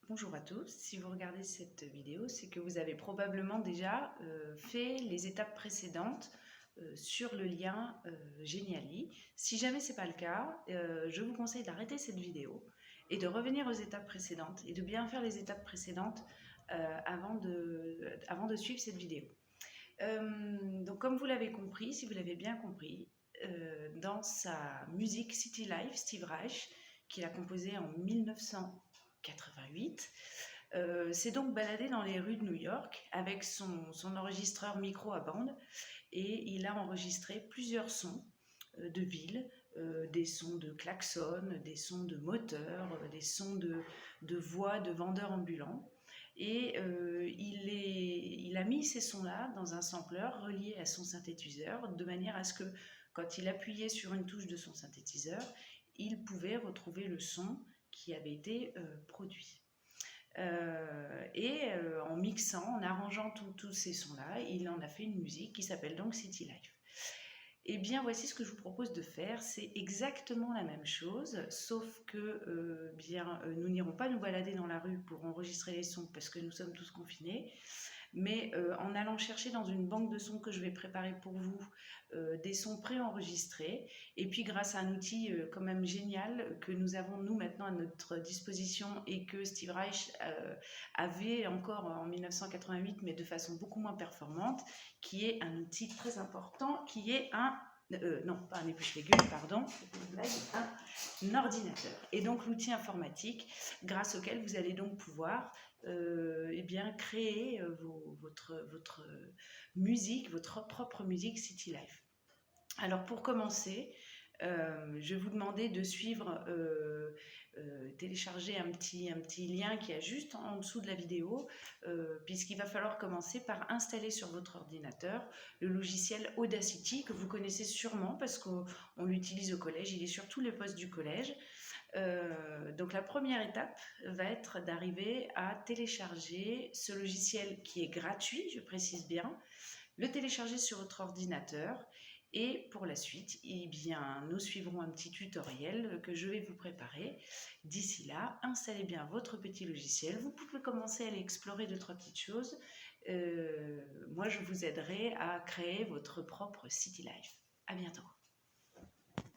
Bonjour à tous, si vous regardez cette vidéo, c'est que vous avez probablement déjà fait les étapes précédentes sur le lien Geniali. Si jamais ce n'est pas le cas, je vous conseille d'arrêter cette vidéo et de revenir aux étapes précédentes et de bien faire les étapes précédentes avant de suivre cette vidéo. Donc comme vous l'avez compris, si vous l'avez bien compris, dans sa musique City Life, Steve Reich, qu'il a composée en 1988, s'est donc baladé dans les rues de New York avec son enregistreur micro à bande et il a enregistré plusieurs sons de ville, des sons de klaxons, des sons de moteurs, des sons de voix de vendeurs ambulants. Et il a mis ces sons-là dans un sampler relié à son synthétiseur, de manière à ce que quand il appuyait sur une touche de son synthétiseur, il pouvait retrouver le son qui avait été produit. En mixant, en arrangeant tous ces sons-là, il en a fait une musique qui s'appelle donc City Life. Eh bien, voici ce que je vous propose de faire. C'est exactement la même chose, sauf que nous n'irons pas nous balader dans la rue pour enregistrer les sons parce que nous sommes tous confinés, mais en allant chercher dans une banque de sons que je vais préparer pour vous des sons préenregistrés, et puis grâce à un outil quand même génial que nous avons nous maintenant à notre disposition et que Steve Reich avait encore en 1988 mais de façon beaucoup moins performante, qui est un outil très important, qui est non, pas un épluche-légumes, pardon, un ordinateur. Et donc l'outil informatique grâce auquel vous allez donc pouvoir créer votre musique, votre propre musique City Life. Alors pour commencer, je vais vous demander de suivre, télécharger un petit lien qui est juste en dessous de la vidéo, puisqu'il va falloir commencer par installer sur votre ordinateur le logiciel Audacity, que vous connaissez sûrement parce qu'on l'utilise au collège, il est sur tous les postes du collège. Donc la première étape va être d'arriver à télécharger ce logiciel qui est gratuit, je précise bien, le télécharger sur votre ordinateur. Et pour la suite, eh bien, nous suivrons un petit tutoriel que je vais vous préparer. D'ici là, installez bien votre petit logiciel. Vous pouvez commencer à aller explorer 2-3 petites choses. Moi, je vous aiderai à créer votre propre City Life. À bientôt.